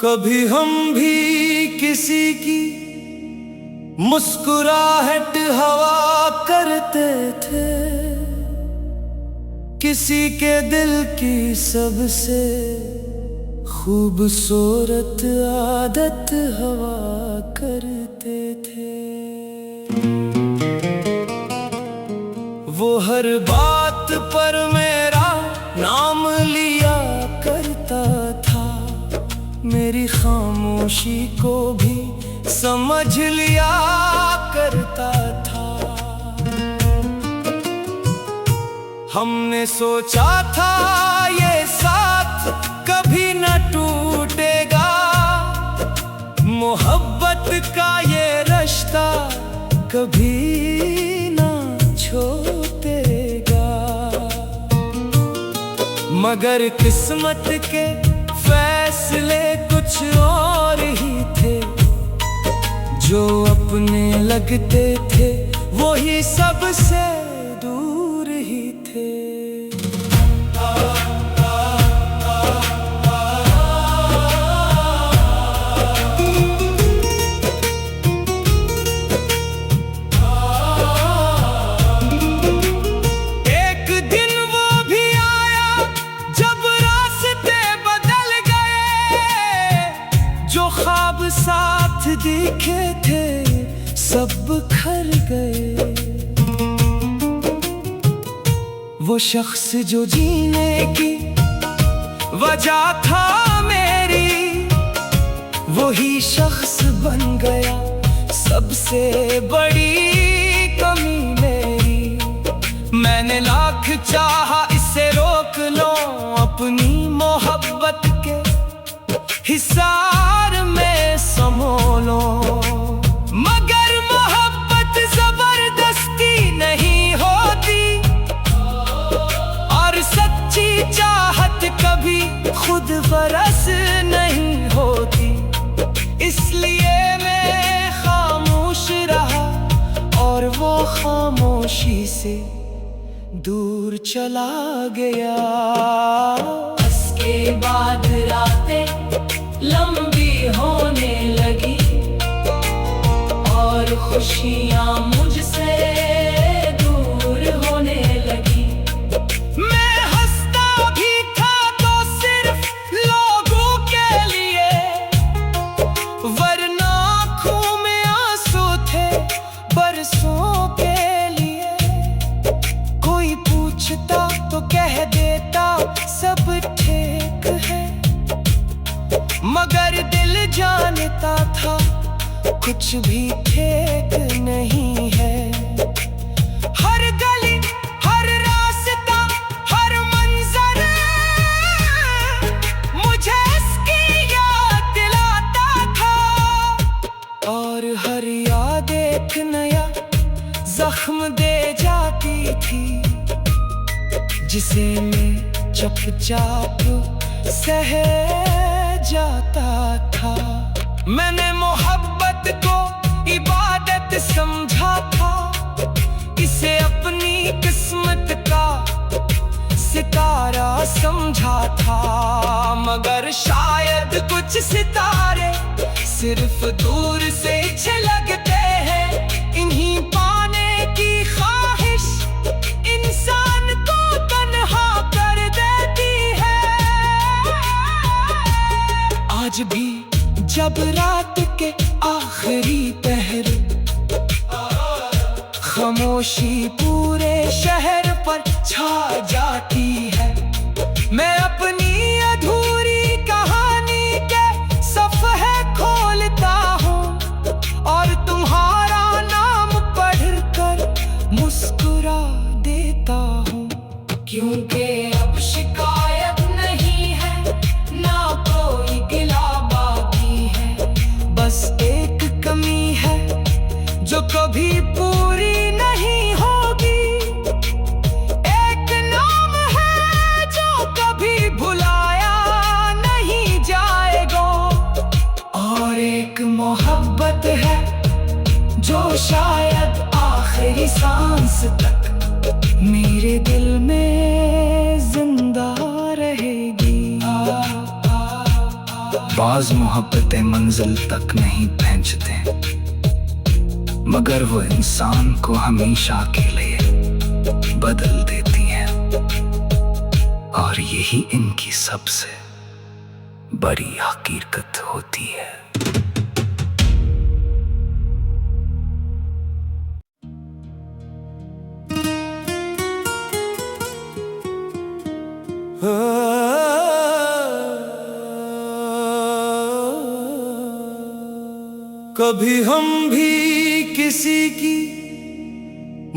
कभी हम भी किसी की मुस्कुराहट हवा करते थे, किसी के दिल की सबसे खूबसूरत आदत हवा करते थे। वो हर बात पर मेरा नाम लिया करता था, मेरी खामोशी को भी समझ लिया करता था। हमने सोचा था ये साथ कभी न टूटेगा, मोहब्बत का ये रिश्ता कभी न छूटेगा। मगर किस्मत के फैसले कुछ और ही थे, जो अपने लगते थे वो ही सबसे दूर ही थे। एक दिन वो भी आया जब रास्ते बदल गए, जो ख्वाब साथ दिखे थे सब बिखर गए। वो शख्स जो जीने की वजह था मेरी, वही शख्स बन गया सबसे बड़ी कमी मेरी। मैंने लाख चाहा इसे रोक लो, अपनी मोहब्बत के हिसार में संभालो, मगर मोहब्बत जबरदस्ती नहीं होती, और सच्ची चाहत कभी खुद बरस नहीं होती। इसलिए मैं खामोश रहा और वो खामोशी से दूर चला गया। उसके बाद रातें लंबी होने लगी और खुशियां मुझसे दूर होने लगी। मैं हंसता भी था तो सिर्फ लोगों के लिए, वरना आँखों में आंसू थे बरसों के लिए। कोई पूछता तो कह देता सब ठीक है, मगर दिल जानता था कुछ भी ठीक नहीं है। हर गली, हर रास्ता, हर मंजर मुझे इसकी याद दिलाता था, और हर याद एक नया जख्म दे जाती थी, जिसे मैं चुपचाप सह जाता था। मैंने मोहब्बत को इबादत समझा था, इसे अपनी किस्मत का सितारा समझा था, मगर शायद कुछ सितारे सिर्फ दूर से लगते हैं। इन्हीं पाने की ख्वाहिश इंसान को तन्हा कर देती है। आज भी जब रात के आखिरी पहर खामोशी पूरे शहर पर छा जाती है, मैं अपनी अधूरी कहानी के सफ़े खोलता हूँ और तुम्हारा नाम पढ़कर मुस्कुरा देता हूँ। क्योंकि अब शिकायत नहीं है, ना कोई गिला बाकी है, बस एक कमी है जो कभी पूरी नहीं होगी। एक नाम है जो कभी भुलाया नहीं जाएगा, और एक मोहब्बत है जो शायद आखिरी सांस तक मेरे दिल में जिंदा रहेगी। बाज़ मोहब्बतें मंजिल तक नहीं पहुंचते, मगर वो इंसान को हमेशा के लिए बदल देती हैं, और यही इनकी सबसे बड़ी हकीकत होती है। कभी हम भी किसी की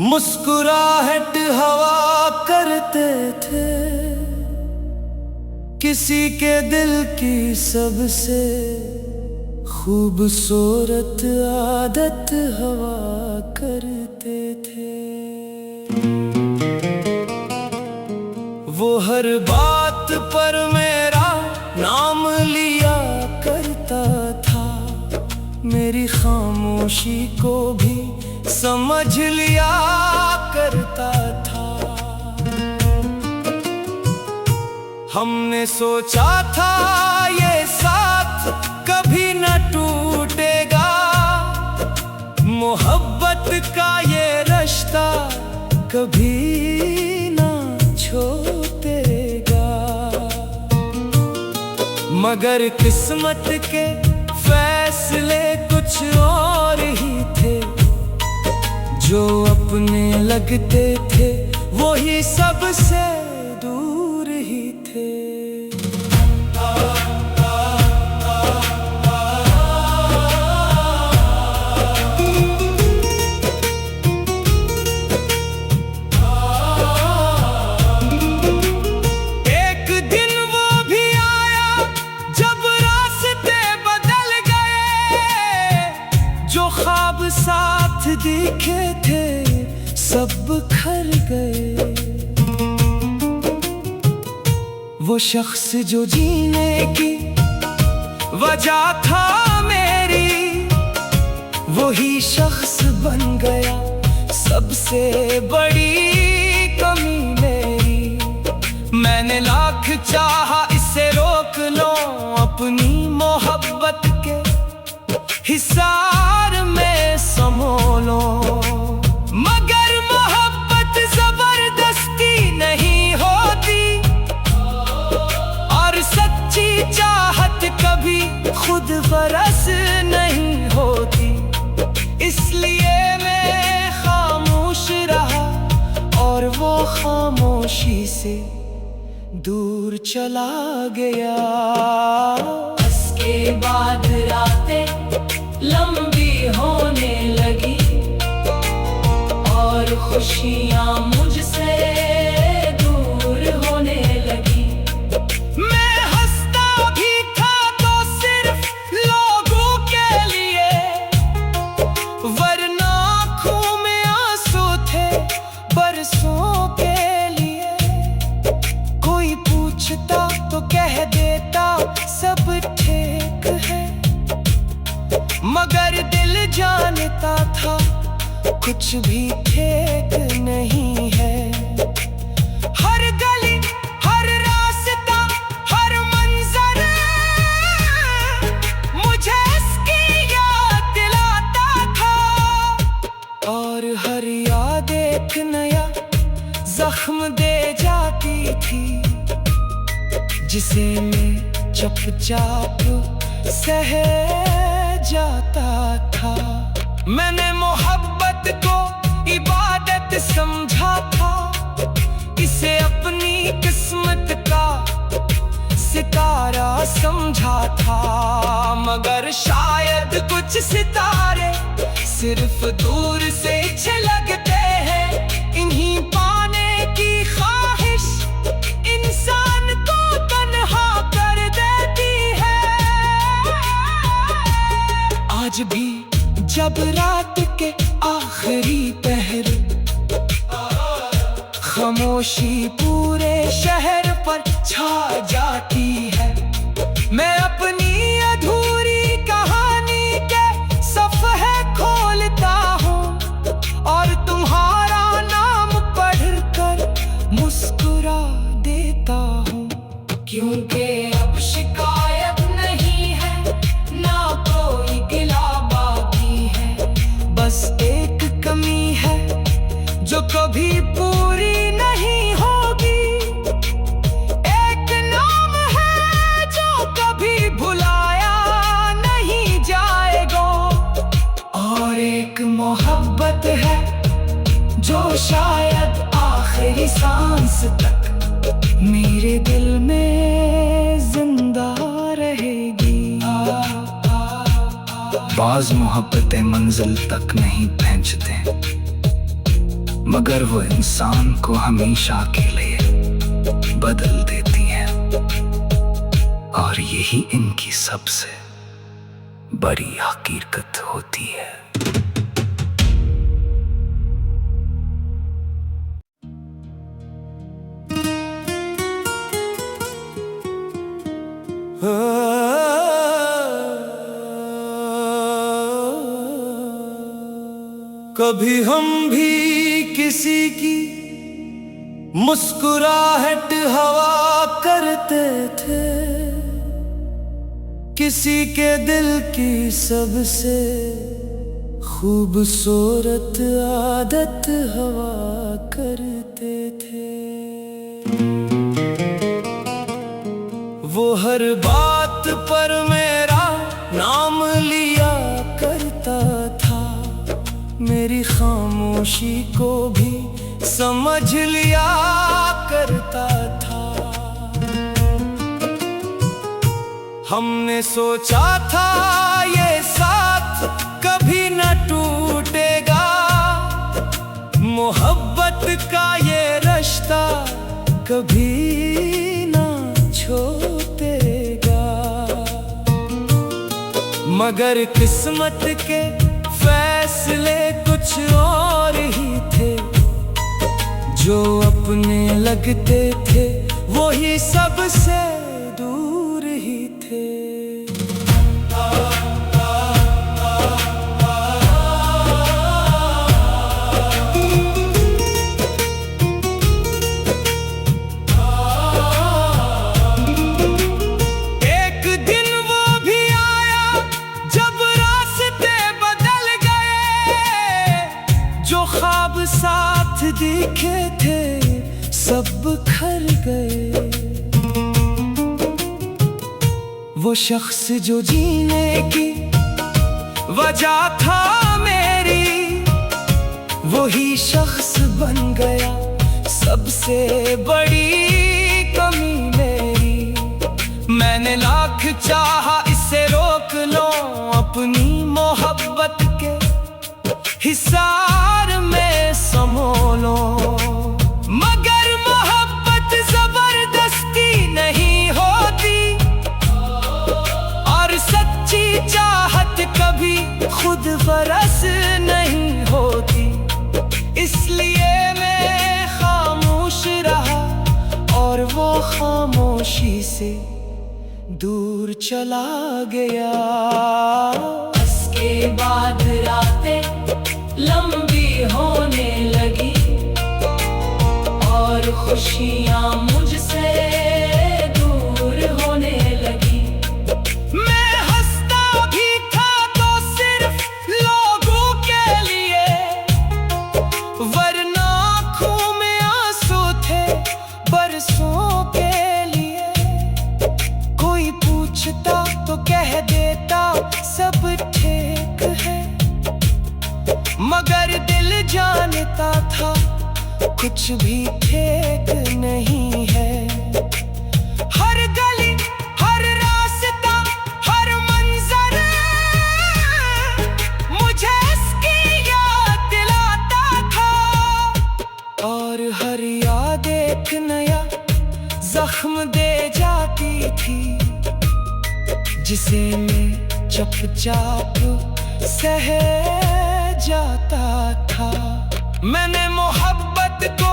मुस्कुराहट हवा करते थे, किसी के दिल की सबसे खूबसूरत आदत हवा करते थे। वो हर बात पर मेरा नाम लिया करता था, मेरी खामोशी को भी समझ लिया करता था। हमने सोचा था ये साथ कभी न टूटेगा, मोहब्बत का ये रिश्ता कभी न छूटेगा। मगर किस्मत के फैसले कुछ और ही थे, जो अपने लगते थे वो ही सबसे दूर ही थे। एक दिन वो भी आया जब रास्ते बदल गए, जो ख्वाब साथ दिखे थे सब बिखर गए। वो शख्स जो जीने की वजह था मेरी, वही शख्स बन गया सबसे बड़ी कमी मेरी। मैंने लाख चाहा इसे रोक लो अपनी मोहब्बत के हिसार में संभालो, मगर मोहब्बत जबरदस्ती नहीं होती, और सच्ची चाहत कभी खुद बरस नहीं होती। इसलिए मैं खामोश रहा और वो खामोशी से दूर चला गया। उसके बाद रातें लंबी होने लगी और खुशियां मुझसे दूर होने लगी। मैं हंसता भी था तो सिर्फ लोगों के लिए, वरना आँखों में आंसू थे बरसों के लिए। कोई पूछता तो कह देता सब ठीक है, मगर दिल जानता था कुछ भी ठीक नहीं है। हर गली, हर रास्ता, हर मंजर मुझे इसकी याद दिलाता था, और हर याद एक नया जख्म दे जाती थी, जिसे मैं चुपचाप सह जाता था। मैंने मोहब्बत को इबादत समझा था, इसे अपनी किस्मत का सितारा समझा था, मगर शायद कुछ सितारे सिर्फ दूर से छलकते हैं। इन्हीं पाने की ख्वाहिश इंसान को तन्हा कर देती है। आज भी जब रात के आखिरी पहर खामोशी पूरे शहर पर छा जाती है, मैं अपनी अधूरी कहानी के सफ़े खोलता हूँ और तुम्हारा नाम पढ़कर मोहब्बत है जो शायद आखिरी सांस तक मेरे दिल में जिंदा रहेगी। बाज मोहब्बतें मंजिल तक नहीं पहुंचते, मगर वो इंसान को हमेशा के लिए बदल देती हैं, और यही इनकी सबसे बड़ी हकीकत होती है। कभी हम भी किसी की मुस्कुराहट हवा करते थे, किसी के दिल की सबसे खूबसूरत आदत हवा करते थे। वो हर बात पर मेरा नाम लिया करता था, मेरी खामोशी को भी समझ लिया करता था। हमने सोचा था ये साथ कभी न टूटेगा, मोहब्बत का ये रिश्ता कभी न छूटेगा। मगर किस्मत के फैसले कुछ और ही थे, जो अपने लगते थे वो ही सबसे दूर ही थे। एक दिन वो भी आया जब रास्ते बदल गए, जो ख्वाब साथ दिखे थे सब बिखर गए। वो शख्स जो जीने की वजह था मेरी, वही शख्स बन गया सबसे बड़ी कमी मेरी। मैंने लाख चाहा इसे रोक लो अपनी मोहब्बत के हिसार में संभालो, मगर मोहब्बत जबरदस्ती नहीं होती, और सच्ची चाहत कभी खुद बरस नहीं होती। इसलिए मैं खामोश रहा और वो खामोशी से दूर चला गया। उसके बाद रातें लंबी होने लगी और खुशियां मुझसे दूर होने लगी। मैं हंसता भी था तो सिर्फ लोगों के लिए, वरना आँखों में आंसू थे बरसों के लिए। कोई पूछता तो कह देता सब ठीक है, मगर दिल जानता था कुछ भी ठीक नहीं है। हर गली, हर रास्ता, हर मंजर मुझे इसकी याद दिलाता था, और हर याद एक नया जख्म दे जाती थी, जिसे मैं चुपचाप सह जाता था। मैंने मोहब्बत को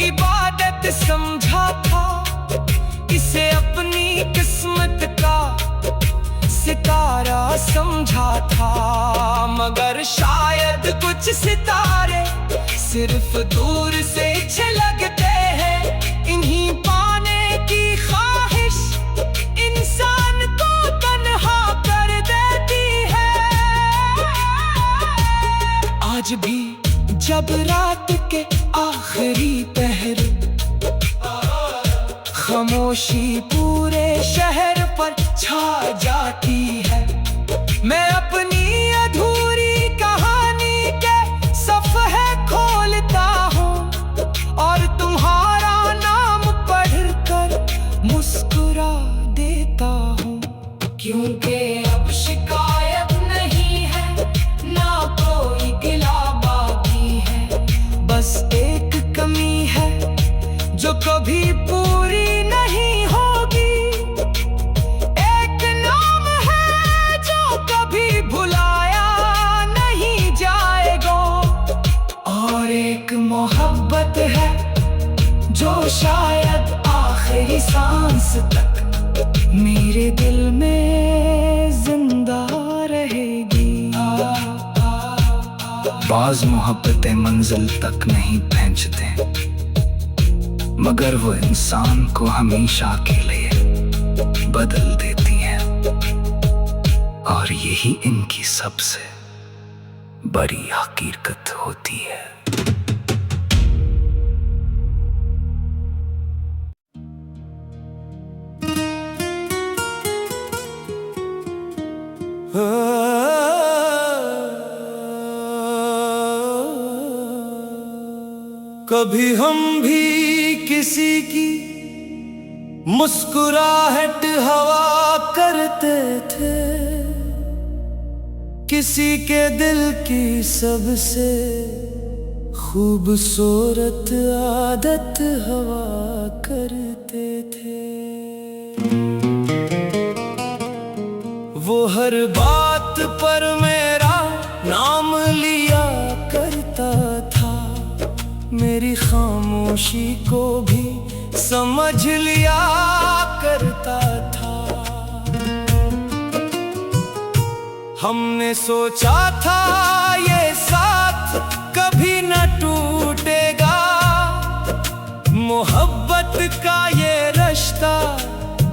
इबादत समझा था, इसे अपनी किस्मत का सितारा समझा था, मगर शायद कुछ सितारे सिर्फ दूर से छलकते हैं। इन्हीं पाने की ख्वाहिश इंसान को तन्हा कर देती है। आज भी जब रात के आखिरी पहर खामोशी पूरे शहर पर छा जाती है, मैं अपनी अधूरी कहानी मोहब्बत है जो शायद आखिरी सांस तक मेरे दिल में जिंदा रहेगी। बाज मोहब्बतें मंजिल तक नहीं पहुंचते, मगर वो इंसान को हमेशा के लिए बदल देती हैं, और यही इनकी सबसे बड़ी हकीकत होती है। कभी हम भी किसी की मुस्कुराहट हवा करते थे, किसी के दिल की सबसे खूबसूरत आदत हवा करते थे। वो हर बात पर मेरा नाम लिया करता था, मेरी खामोशी को भी समझ लिया करता था। हमने सोचा था ये साथ कभी न टूटेगा, मोहब्बत का ये रिश्ता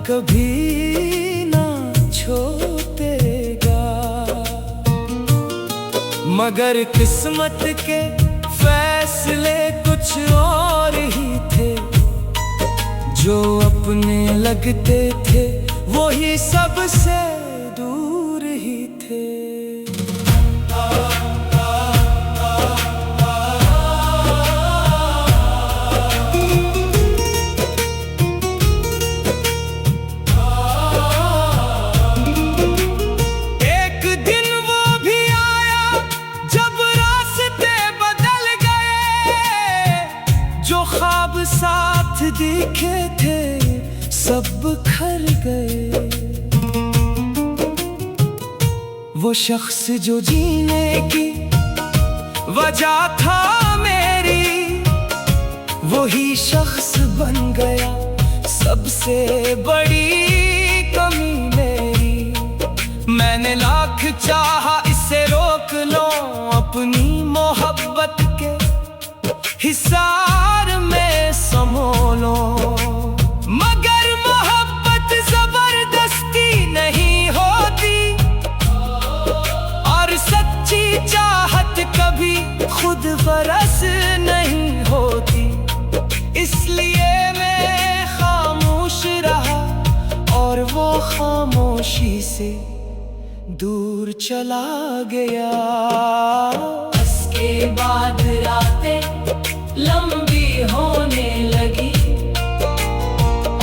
कभी न छूटेगा। मगर किस्मत के फैसले कुछ और ही थे, जो अपने लगते थे वो ही सबसे दूर ही थे। एक दिन वो भी आया जब रास्ते बदल गए, जो ख्वाब साथ दिखे थे सब बिखर गए। वो शख्स जो जीने की वजह था मेरी, वही शख्स बन गया सबसे बड़ी कमी मेरी। मैंने लाख चाहा इसे रोक लो अपनी मोहब्बत के हिसार में संभालो, मगर मोहब्बत जबरदस्ती नहीं होती, और सच्ची चाहत कभी खुद बरस नहीं होती। इसलिए मैं खामोश रहा और वो खामोशी से दूर चला गया। उसके बाद रातें लंबी होने लगी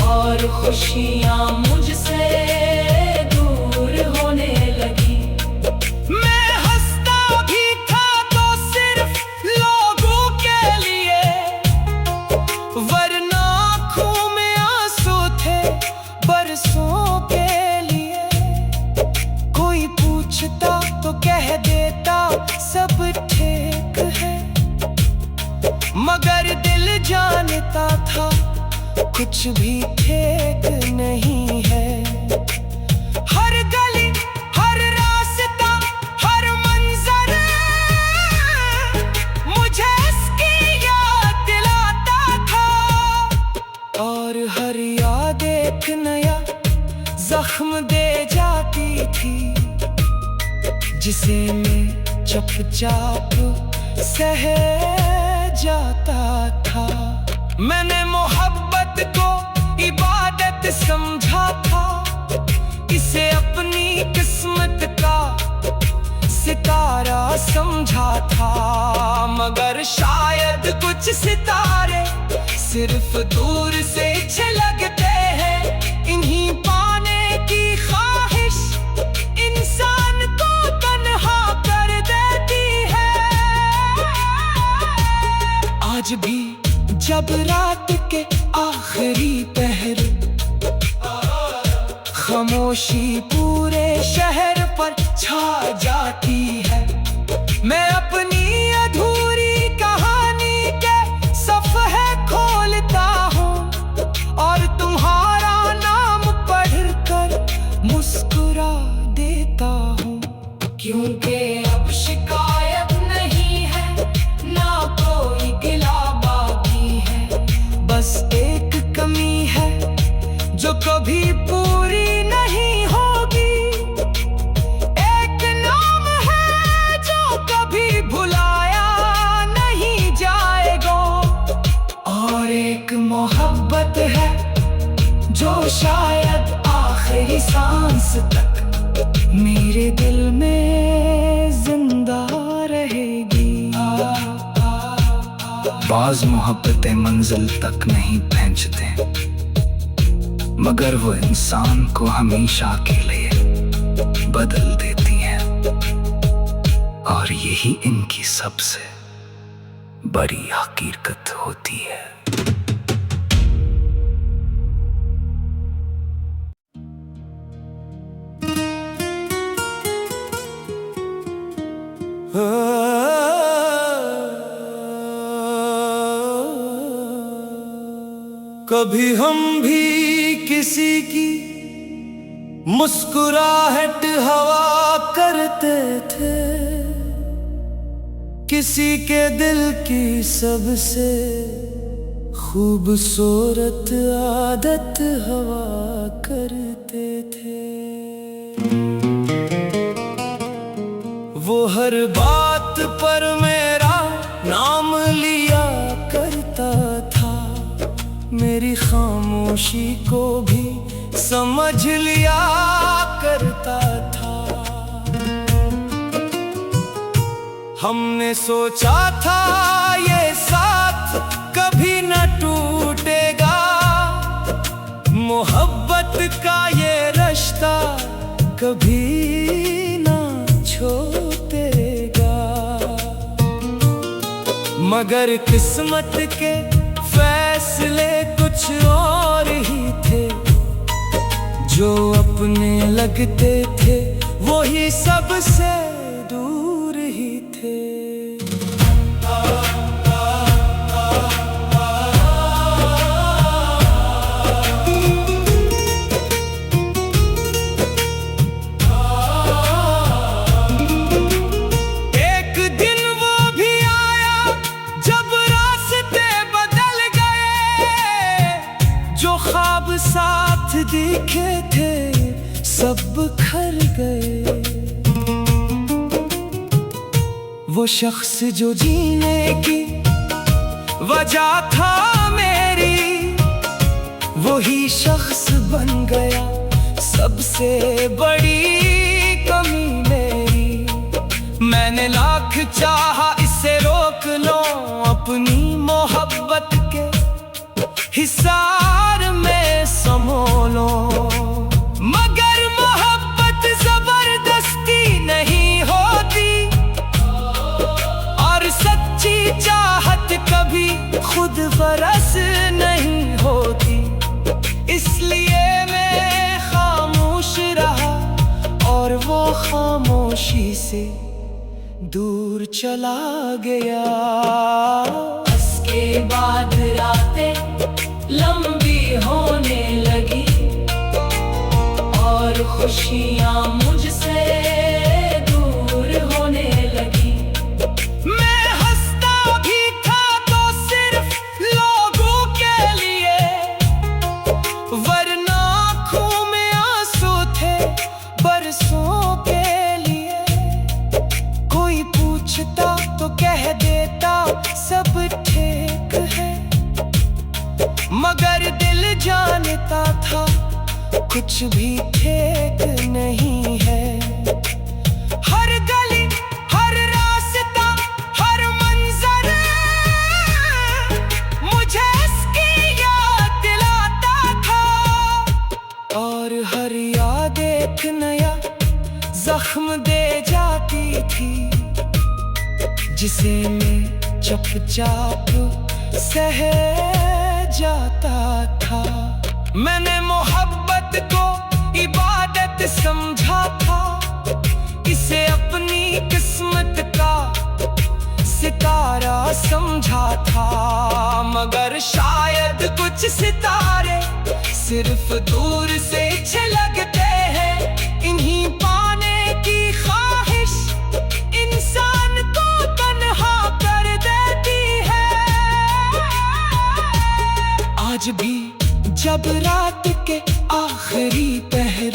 और खुशियां मुझसे दूर होने लगी। मैं हंसता भी था तो सिर्फ लोगों के लिए, वरना आँखों में आंसू थे बरसों के लिए। कोई पूछता तो कह देता सब ठीक है, मगर दिल जानता था कुछ भी ठीक नहीं है। हर गली हर रास्ता हर मंजर मुझे इसकी याद दिलाता था, और हर याद एक नया जख्म दे जाती थी, जिसे मैं चुपचाप सह जाता था। मैंने मोहब्बत को इबादत समझा था, इसे अपनी किस्मत का सितारा समझा था, मगर शायद कुछ सितारे सिर्फ दूर से छलकते हैं। इन्हीं पाने की ख्वाहिश इंसान को तन्हा कर देती है। आज भी जब रात के आखिरी पहर खामोशी पूरे शहर पर छा जाती है, मैं अपनी अधूरी कहानी मोहब्बत है जो शायद आखिरी सांस तक मेरे दिल में जिंदा रहेगी। बाज मोहब्बतें मंजिल तक नहीं पहुंचते, मगर वो इंसान को हमेशा के लिए बदल देती हैं, और यही इनकी सबसे बड़ी हकीकत होती है। कभी हम भी किसी की मुस्कुराहट हवा करते थे, किसी के दिल की सबसे खूबसूरत आदत हवा करते थे। वो हर बात पर मेरा नाम लिया करता था, मेरी खामोशी को भी समझ लिया करता था। हमने सोचा था ये साथ कभी न टूटेगा, मोहब्बत का ये रिश्ता कभी न छूटेगा। मगर किस्मत के फैसले कुछ और ही थे, जो अपने लगते थे वही सबसे दूर ही थे। एक दिन वो भी आया जब रास्ते बदल गए, जो ख्वाब साथ दिखे थे सब बिखर गए। वो शख्स जो जीने की वजह था मेरी, वही शख्स बन गया सबसे बड़ी कमी मेरी। मैंने लाख चाहा इसे रोक लो अपनी मोहब्बत के हिसार में समो लो, मगर मोहब्बत जबरदस्ती नहीं होती, और सच्ची चाहत कभी खुद बरस नहीं होती। इसलिए मैं खामोश रहा और वो खामोशी से दूर चला गया। उसके बाद रातें लंबी होने लगी और खुशियाँ मुझसे दूर होने लगी। मैं हंसता भी था तो सिर्फ लोगों के लिए, वरना आँखों में आंसू थे बरसों के लिए। कोई पूछता तो कह देता सब ठीक है, मगर दिल जानता था कुछ भी ठीक नहीं है। हर गली, हर रास्ता, हर मंजर मुझे इसकी याद दिलाता था, और हर याद एक नया जख्म दे जाती थी, जिसे मैं चुपचाप सह जाता था। मैंने मोहब्बत को इबादत समझा था, इसे अपनी किस्मत का सितारा समझा था, मगर शायद कुछ सितारे सिर्फ दूर से छलकते हैं। इन्हीं पाने की ख्वाहिश इंसान को तन्हा कर देती है। आज भी जब रात के आखिरी पहर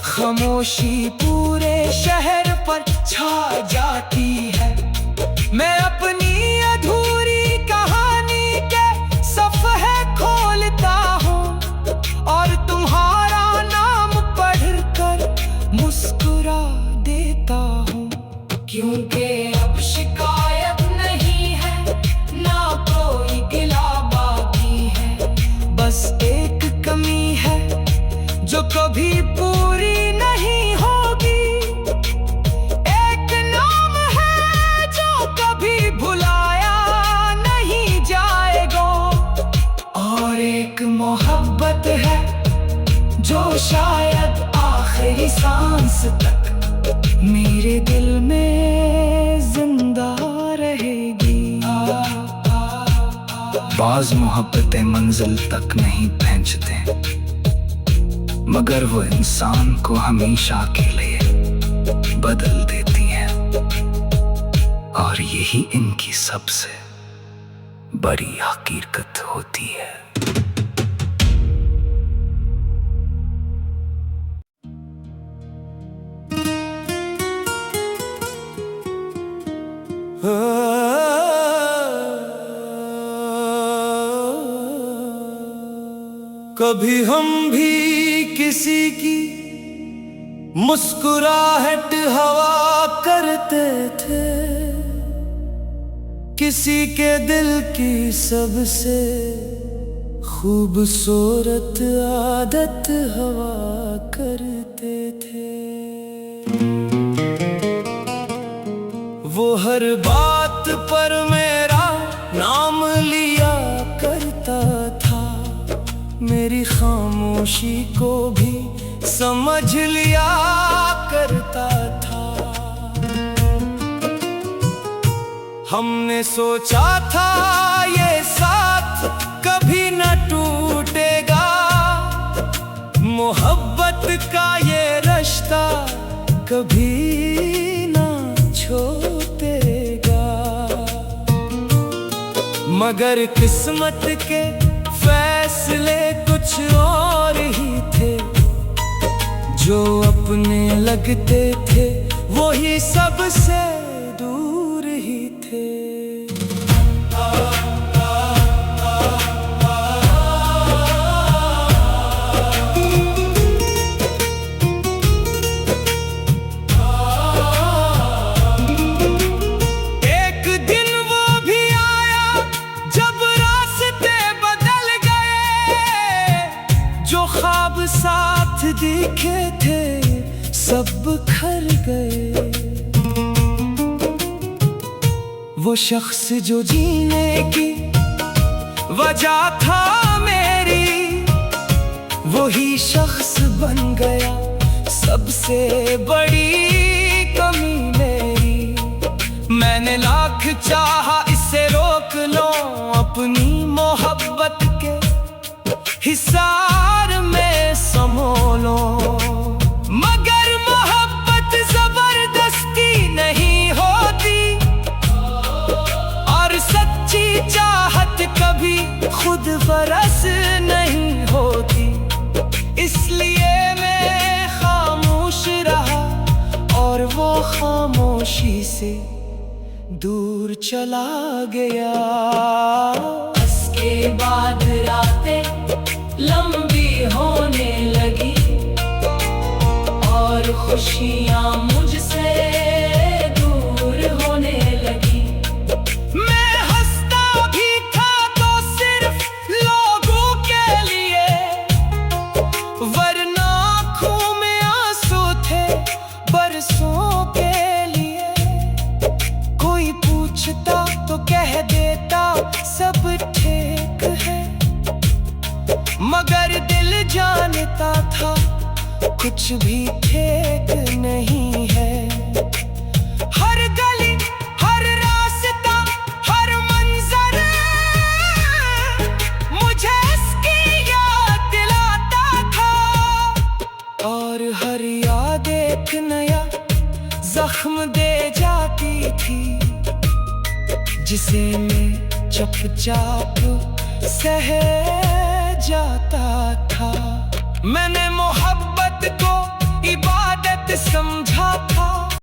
खामोशी पूरे शहर पर छा जाती है, मैं अपनी अधूरी कहानी के क्योंकि अब शिकायत नहीं है, ना कोई गिला बाकी है। बस एक कमी है जो कभी पूरी नहीं होगी, एक नाम है जो कभी भुलाया नहीं जाएगा, और एक मोहब्बत है जो शायद आखिरी सांस तक मेरे दिल में जिंदा रहेगी। बाज मोहब्बतें मंजिल तक नहीं पहुंचते, मगर वो इंसान को हमेशा के लिए बदल देती हैं, और यही इनकी सबसे बड़ी हकीकत होती है। कभी हम भी किसी की मुस्कुराहट हवा करते थे, किसी के दिल की सबसे खूबसूरत आदत हवा करते थे। वो हर बात पर मेरा नाम लिया करता था, मेरी खामोशी को भी समझ लिया करता था। हमने सोचा था ये साथ कभी न टूटेगा, मोहब्बत का ये रिश्ता कभी न छूटेगा। मगर किस्मत के फैसले कुछ और ही थे, जो अपने लगते थे वही सबसे दूर ही थे। एक दिन वो भी आया जब रास्ते बदल गए, जो ख्वाब साथ दिखे थे सब बिखर गए। वो शख्स जो जीने की वजह था मेरी, वही शख्स बन गया सबसे बड़ी कमी मेरी। मैंने लाख चाहा इसे रोक लो, अपनी मोहब्बत के हिसार में संभालो, मगर मोहब्बत जबरदस्ती नहीं होती, और सच्ची चाहत कभी खुद बरस नहीं होती। इसलिए मैं खामोश रहा और वो खामोशी से दूर चला गया। उसके बाद रातें लंबी होने लगी, और खुशियां मुझसे दूर होने लगी। मैं हंसता भी था तो सिर्फ लोगों के लिए, वरना आँखों में आंसू थे बरसों के लिए। कोई पूछता तो कह देता सब ठीक है, मगर दिल जानता था कुछ भी ठीक नहीं है। हर गली, हर रास्ता, हर मंजर मुझे इसकी याद दिलाता था, और हर याद एक नया जख्म दे जाती थी, जिसे मैं चुपचाप सह जाता था। मैंने मोहब्बत को इबादत समझा